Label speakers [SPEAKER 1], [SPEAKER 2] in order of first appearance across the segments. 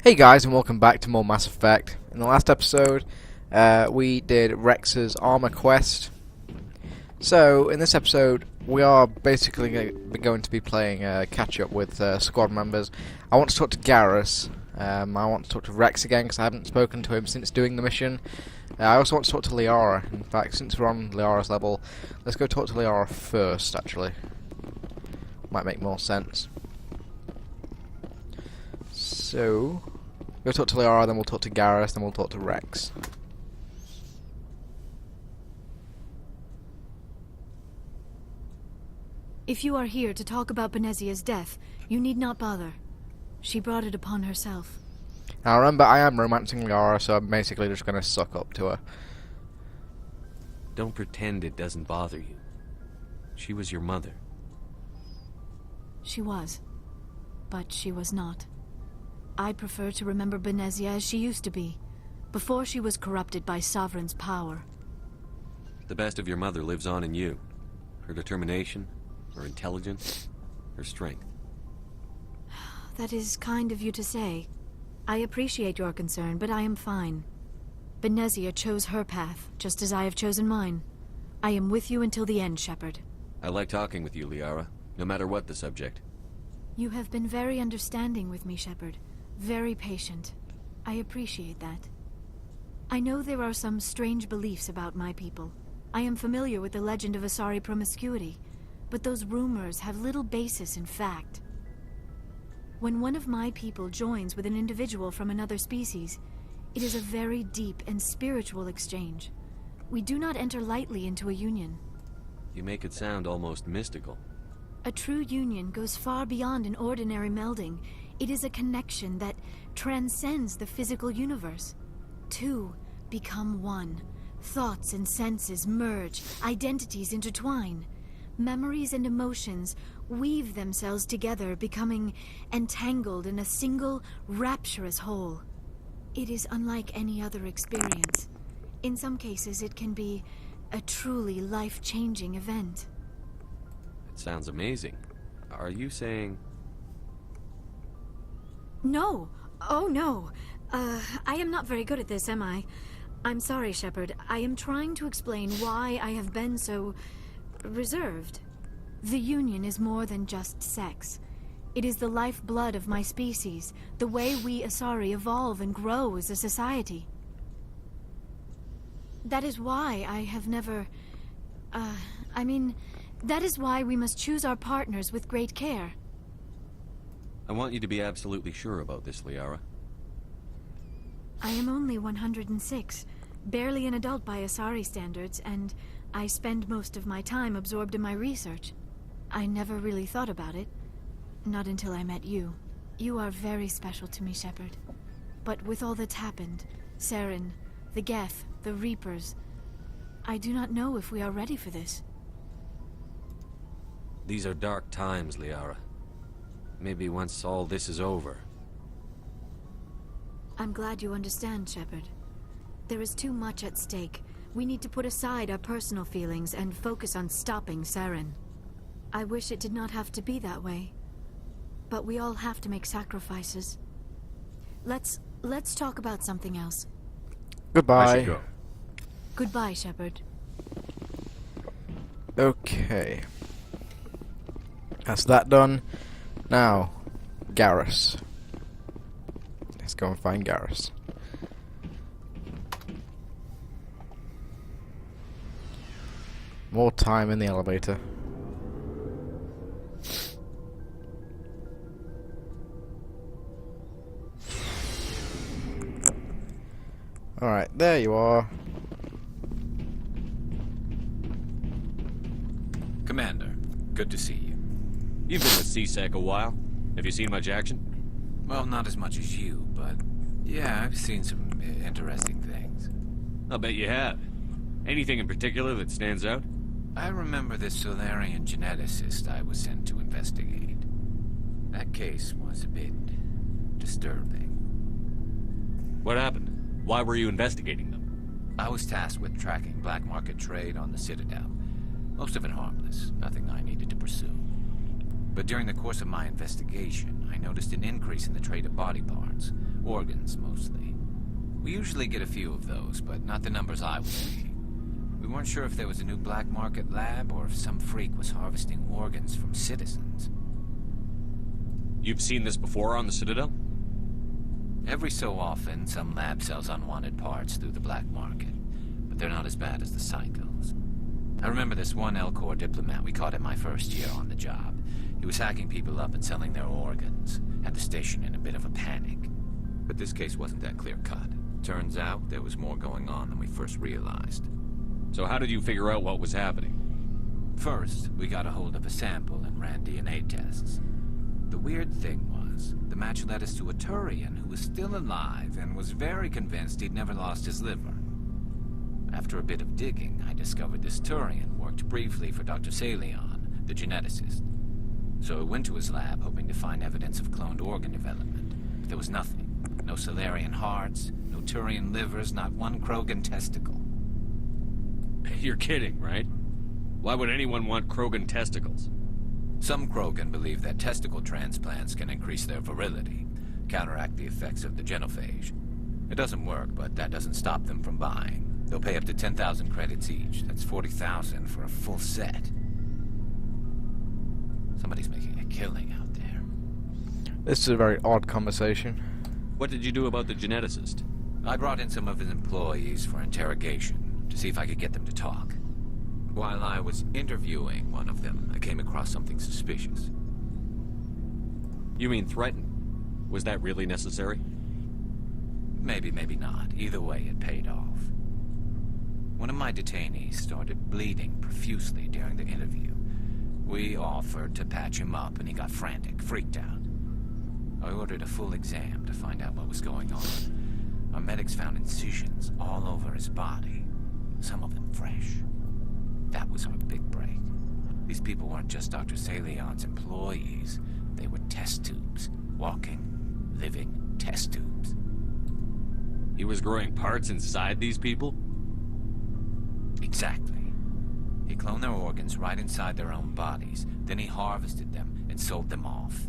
[SPEAKER 1] Hey guys, and welcome back to more Mass Effect. In the last episode, we did Rex's armor quest. So, in this episode, we are basically going to be playing catch-up with squad members. I want to talk to Garrus. I want to talk to Rex again, because I haven't spoken to him since doing the mission. I also want to talk to Liara. In fact, since we're on Liara's level, let's go talk to Liara first, actually. Might make more sense. So, we'll talk to Liara, then we'll talk to Garrus, then we'll talk to Rex.
[SPEAKER 2] If you are here to talk about Benezia's death, you need not bother. She brought it upon herself.
[SPEAKER 1] Now remember, I am romancing Liara, so I'm basically just going to suck up to her.
[SPEAKER 3] Don't pretend it doesn't bother you. She was your mother.
[SPEAKER 2] She was. But she was not. I prefer to remember Benezia as she used to be, before she was corrupted by Sovereign's power.
[SPEAKER 3] The best of your mother lives on in you. Her determination, her intelligence, her strength.
[SPEAKER 2] That is kind of you to say. I appreciate your concern, but I am fine. Benezia chose her path, just as I have chosen mine. I am with you until the end, Shepard.
[SPEAKER 3] I like talking with you, Liara, no matter what the subject.
[SPEAKER 2] You have been very understanding with me, Shepard. Very patient. I appreciate that. I know there are some strange beliefs about my people. I am familiar with the legend of Asari promiscuity, but those rumors have little basis in fact. When one of my people joins with an individual from another species, it is a very deep and spiritual exchange. We do not enter lightly into a union.
[SPEAKER 3] You make it sound almost mystical.
[SPEAKER 2] A true union goes far beyond an ordinary melding. It is a connection that transcends the physical universe. Two become one. Thoughts and senses merge, identities intertwine. Memories and emotions weave themselves together, becoming entangled in a single, rapturous whole. It is unlike any other experience. In some cases, it can be a truly life-changing event.
[SPEAKER 3] It sounds amazing. Are you saying...
[SPEAKER 2] No. Oh, no. I am not very good at this, am I? I'm sorry, Shepard. I am trying to explain why I have been so... reserved. The Union is more than just sex. It is the lifeblood of my species, the way we Asari evolve and grow as a society. That is why I have never... that is why we must choose our partners with great care.
[SPEAKER 3] I want you to be absolutely sure about this, Liara.
[SPEAKER 2] I am only 106, barely an adult by Asari standards, and I spend most of my time absorbed in my research. I never really thought about it. Not until I met you. You are very special to me, Shepard. But with all that's happened, Saren, the Geth, the Reapers, I do not know if we are ready for this.
[SPEAKER 3] These are dark times, Liara. Maybe once all this is over.
[SPEAKER 2] I'm glad you understand, Shepard. There is too much at stake. We need to put aside our personal feelings and focus on stopping Saren. I wish it did not have to be that way. But we all have to make sacrifices. Let's talk about something else.
[SPEAKER 1] Goodbye.
[SPEAKER 3] I should go.
[SPEAKER 2] Goodbye, Shepard.
[SPEAKER 1] Okay. That's that done. Now, Garrus. Let's go and find Garrus. More time in the elevator. Alright, there you are.
[SPEAKER 4] Commander, good to see you.
[SPEAKER 3] You've been with CSEC a while. Have you seen much action?
[SPEAKER 4] Well, not as much as you, but yeah, I've seen some interesting things.
[SPEAKER 3] I'll bet you have. Anything in particular that stands out?
[SPEAKER 4] I remember this Saleon geneticist I was sent to investigate. That case was a bit disturbing.
[SPEAKER 3] What happened? Why were you investigating them?
[SPEAKER 4] I was tasked with tracking black market trade on the Citadel. Most of it harmless, nothing I needed to pursue. But during the course of my investigation, I noticed an increase in the trade of body parts, Organs, mostly. We usually get a few of those, but not the numbers I was seeing. We weren't sure if there was a new black market lab or if some freak was harvesting organs from citizens.
[SPEAKER 3] You've seen this before on the Citadel?
[SPEAKER 4] Every so often, some lab sells unwanted parts through the black market, but they're not as bad as the psychos. I remember this one L-Corps diplomat we caught in my first year on the job. He was hacking people up and selling their organs, had the station in a bit of a panic. But this case wasn't that clear-cut. Turns out there was more going on than we first realized.
[SPEAKER 3] So how did you figure out what was happening?
[SPEAKER 4] First, we got a hold of a sample and ran DNA tests. The weird thing was, the match led us to a Turian who was still alive and was very convinced he'd never lost his liver. After a bit of digging, I discovered this Turian worked briefly for Dr. Saleon, the geneticist. So I went to his lab hoping to find evidence of cloned organ development. But there was nothing. No Salarian hearts, no Turian livers, not one Krogan testicle.
[SPEAKER 3] You're kidding, right? Why would anyone want Krogan testicles?
[SPEAKER 4] Some Krogan believe that testicle transplants can increase their virility, counteract the effects of the genophage. It doesn't work, but that doesn't stop them from buying. They'll pay up to 10,000 credits each. That's 40,000 for a full set. Somebody's making a killing out there.
[SPEAKER 1] This is a very odd conversation.
[SPEAKER 3] What did you do about the geneticist?
[SPEAKER 4] I brought in some of his employees for interrogation, to see if I could get them to talk. While I was interviewing one of them, I came across something suspicious.
[SPEAKER 3] You mean threaten? Was that really necessary?
[SPEAKER 4] Maybe, maybe not. Either way, it paid off. One of my detainees started bleeding profusely during the interview. We offered to patch him up, and he got frantic, freaked out. I ordered a full exam to find out what was going on. Our medics found incisions all over his body, some of them fresh. That was our big break. These people weren't just Dr. Saleon's employees. They were test tubes. Walking, living test tubes.
[SPEAKER 3] He was growing parts inside these people?
[SPEAKER 4] Exactly. He cloned their organs right inside their own bodies. Then he harvested them and sold them off.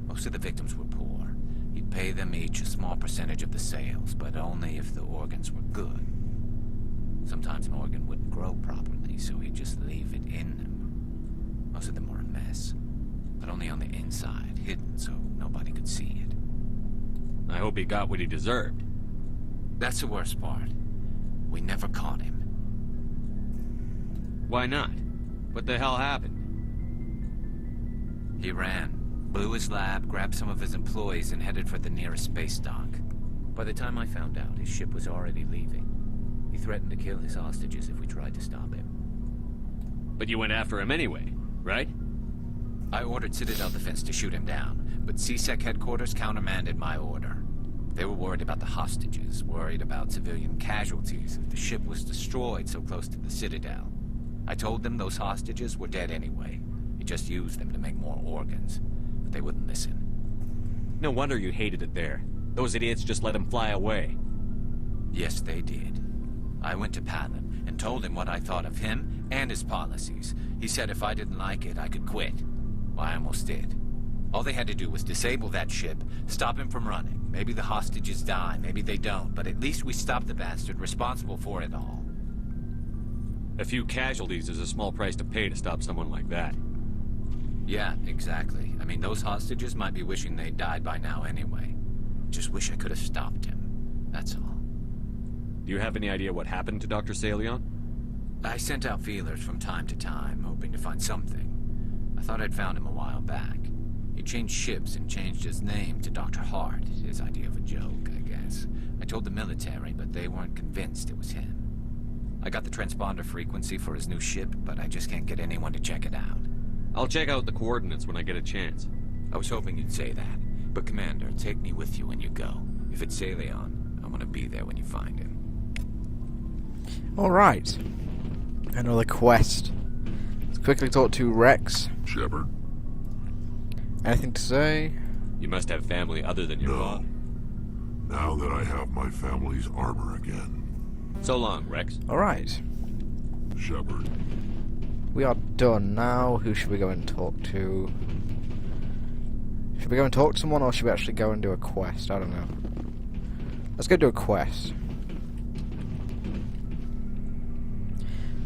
[SPEAKER 4] Most of the victims were poor. He'd pay them each a small percentage of the sales, but only if the organs were good. Sometimes an organ wouldn't grow properly, so he'd just leave it in them. Most of them were a mess, but only on the inside, hidden so nobody could see it.
[SPEAKER 3] I hope he got what he deserved.
[SPEAKER 4] That's the worst part. We never caught him.
[SPEAKER 3] Why not? What the hell happened?
[SPEAKER 4] He ran, blew his lab, grabbed some of his employees, and headed for the nearest space dock. By the time I found out, his ship was already leaving. He threatened to kill his hostages if we tried to stop him.
[SPEAKER 3] But you went after him anyway, right?
[SPEAKER 4] I ordered Citadel Defense to shoot him down, but CSEC headquarters countermanded my order. They were worried about the hostages, worried about civilian casualties if the ship was destroyed so close to the Citadel. I told them those hostages were dead anyway. He just used them to make more organs, but they wouldn't listen.
[SPEAKER 3] No wonder you hated it there. Those idiots just let him fly away.
[SPEAKER 4] Yes, they did. I went to Palin and told him what I thought of him and his policies. He said if I didn't like it, I could quit. Well, I almost did. All they had to do was disable that ship, stop him from running. Maybe the hostages die, maybe they don't, but at least we stopped the bastard responsible for it all.
[SPEAKER 3] A few casualties is a small price to pay to stop someone like that.
[SPEAKER 4] Yeah, exactly. I mean, those hostages might be wishing they'd died by now anyway. Just wish I could have stopped him. That's all.
[SPEAKER 3] Do you have any idea what happened to Dr. Saleon?
[SPEAKER 4] I sent out feelers from time to time, hoping to find something. I thought I'd found him a while back. He changed ships and changed his name to Dr. Hart, his idea of a joke, I guess. I told the military, but they weren't convinced it was him. I got the transponder frequency for his new ship, but I just can't get anyone to check it out.
[SPEAKER 3] I'll check out the coordinates when I get a chance.
[SPEAKER 4] I was hoping you'd say that. But Commander, take me with you when you go. If it's Saleon, I want to be there when you find him.
[SPEAKER 1] Alright. Another quest. Let's quickly talk to Rex.
[SPEAKER 5] Shepard?
[SPEAKER 1] Anything to say?
[SPEAKER 3] You must have family other than your
[SPEAKER 5] No.
[SPEAKER 3] father.
[SPEAKER 5] Now that I have my family's armor again.
[SPEAKER 3] So long, Rex.
[SPEAKER 1] Alright.
[SPEAKER 5] Shepard.
[SPEAKER 1] We are done now. Who should we go and talk to? Should we go and talk to someone, or should we actually go and do a quest? I don't know. Let's go do a quest.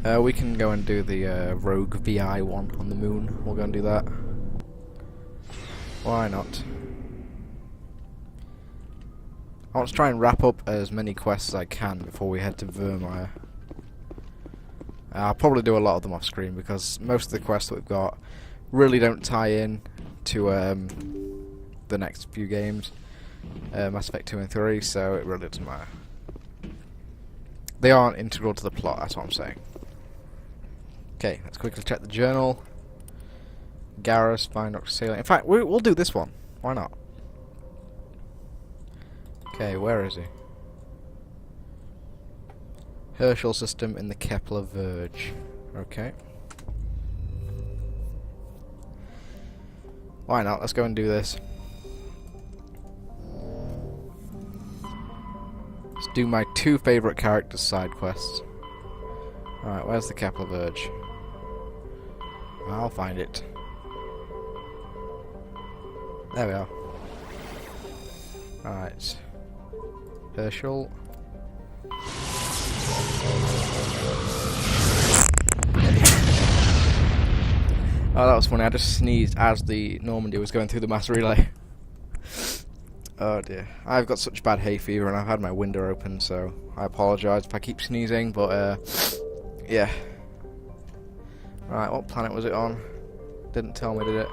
[SPEAKER 1] We can go and do the Rogue VI one on the moon. We'll go and do that. Why not? I want to try and wrap up as many quests as I can before we head to Vermeer. I'll probably do a lot of them off screen because most of the quests that we've got really don't tie in to the next few games, Mass Effect 2 and 3, so it really doesn't matter. They aren't integral to the plot, that's what I'm saying. Okay, let's quickly check the journal. Garrus, find Dr. Saleon. In fact, we'll do this one. Why not? Okay, where is he? Herschel system in the Kepler Verge. Okay. Why not? Let's go and do this. Let's do my 2 favourite characters' side quests. Alright, where's the Kepler Verge? I'll find it. There we are. Alright. Herschel. Oh, that was funny. I just sneezed as the Normandy was going through the mass relay. Oh dear. I've got such bad hay fever and I've had my window open, so I apologise if I keep sneezing, but yeah. Right, what planet was it on? Didn't tell me, did it?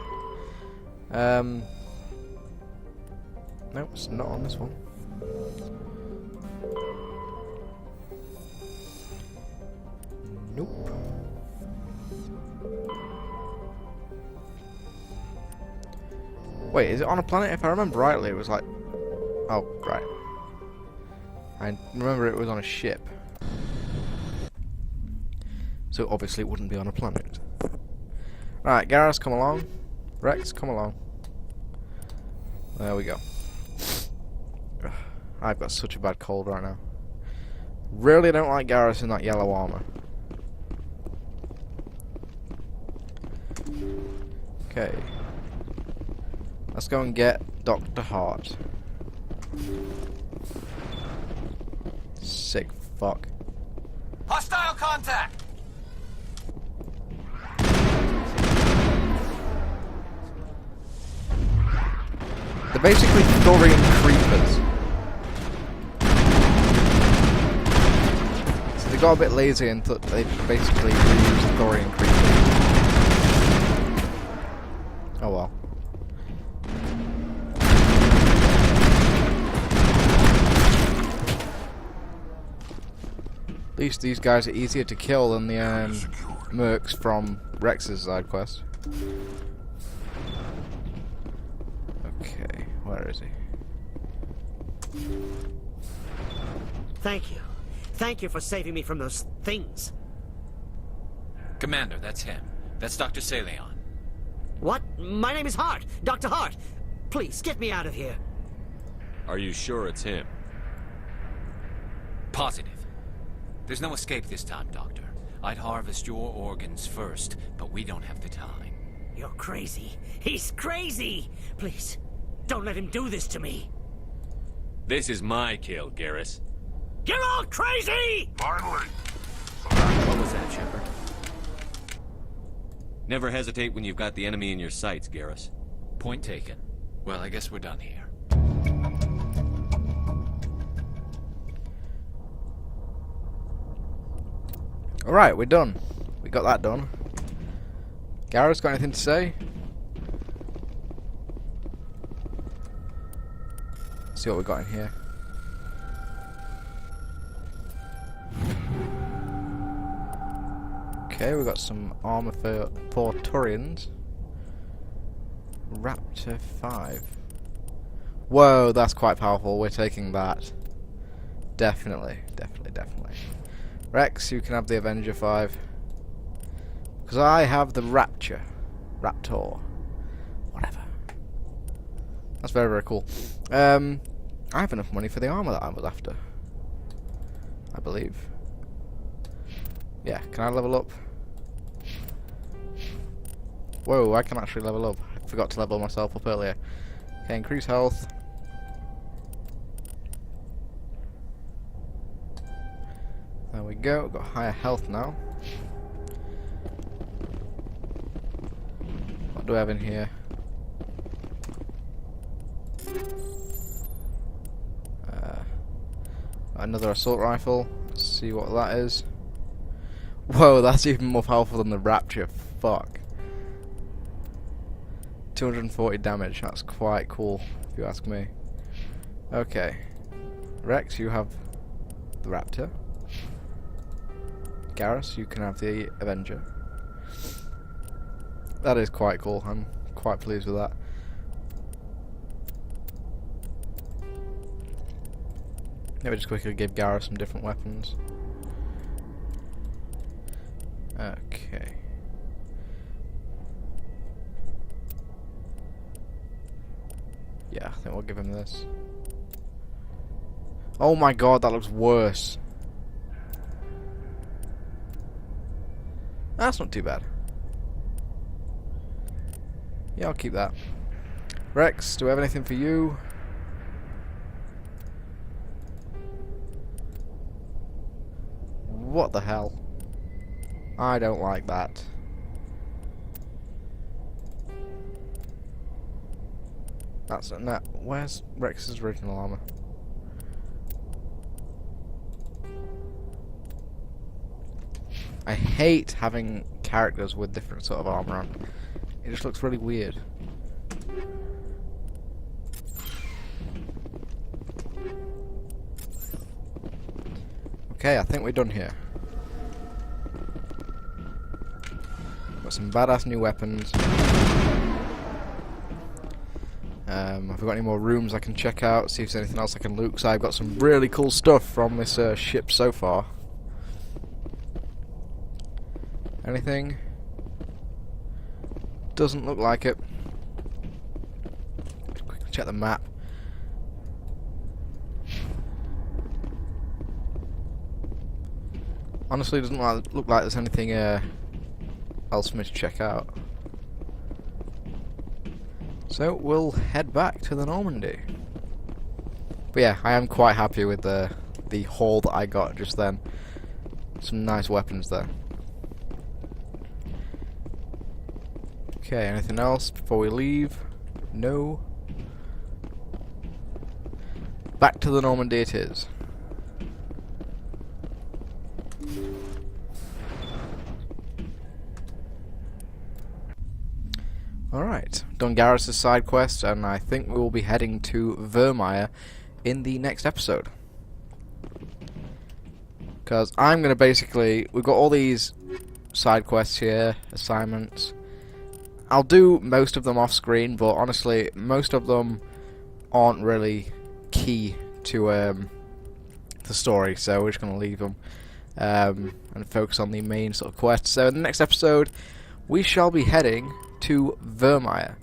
[SPEAKER 1] Nope, it's not on this one. Nope. Wait, is it on a planet? If I remember rightly, it was like... Oh, right. I remember it was on a ship. So obviously it wouldn't be on a planet. Right, Garrus, come along. Rex, come along. There we go. I've got such a bad cold right now. Really don't like Garrus in that yellow armor. Okay. Let's go and get Dr. Hart. Sick fuck.
[SPEAKER 4] Hostile contact!
[SPEAKER 1] They're basically Thorian creepers. So they got a bit lazy and thought they basically reused Thorian creepers. Oh well. At least these guys are easier to kill than the mercs from Rex's side quest. Okay, where is he?
[SPEAKER 6] Thank you. Thank you for saving me from those things.
[SPEAKER 4] Commander, that's him. That's Dr. Saleon.
[SPEAKER 6] What? My name is Hart. Dr. Hart. Please, get me out of here.
[SPEAKER 3] Are you sure it's him?
[SPEAKER 4] Positive. There's no escape this time, Doctor. I'd harvest your organs first, but we don't have the time.
[SPEAKER 6] You're crazy. He's crazy! Please, don't let him do this to me.
[SPEAKER 3] This is my kill, Garrus.
[SPEAKER 6] You're all crazy!
[SPEAKER 5] Finally!
[SPEAKER 4] What was that, Shepard?
[SPEAKER 3] Never hesitate when you've got the enemy in your sights, Garrus.
[SPEAKER 4] Point taken. Well, I guess we're done here.
[SPEAKER 1] Alright, we're done. We got that done. Garrus, got anything to say? Let's see what we got in here. Okay, we got some armor for Turians. Raptor 5. Whoa, that's quite powerful. We're taking that. Definitely. Rex, you can have the Avenger 5. Because I have the Raptor. Whatever. That's very, very cool. I have enough money for the armor that I was after. I believe. Yeah, can I level up? Whoa, I can actually level up. I forgot to level myself up earlier. Okay, increase health. There we go, got higher health now. What do I have in here? Another assault rifle. Let's see what that is. Whoa, that's even more powerful than the Rapture. Fuck. 240 damage. That's quite cool, if you ask me. Okay. Rex, you have the Raptor. Garrus, you can have the Avenger. That is quite cool. I'm quite pleased with that. Maybe just quickly give Garrus some different weapons. Okay. Yeah, I think we'll give him this. Oh my god, that looks worse. That's not too bad. Yeah, I'll keep that. Rex, do we have anything for you? What the hell? I don't like that. That's no. Where's Rex's original armor? I hate having characters with different sort of armor on. It just looks really weird. Okay, I think we're done here. Got some badass new weapons. Have we got any more rooms I can check out? See if there's anything else I can loot. Because I've got some really cool stuff from this ship so far. Anything? Doesn't look like it. Just quickly check the map. Honestly, it doesn't look like there's anything else for me to check out. So we'll head back to the Normandy. But yeah, I am quite happy with the haul that I got just then. Some nice weapons there. Okay, anything else before we leave? No. Back to the Normandy it is. Alright, done Garrus' side quest, and I think we will be heading to Vermeer in the next episode. Because I'm going to basically... We've got all these side quests here, assignments. I'll do most of them off screen, but honestly, most of them aren't really key to the story, so we're just going to leave them and focus on the main sort of quests. So in the next episode, we shall be heading to Vermeer.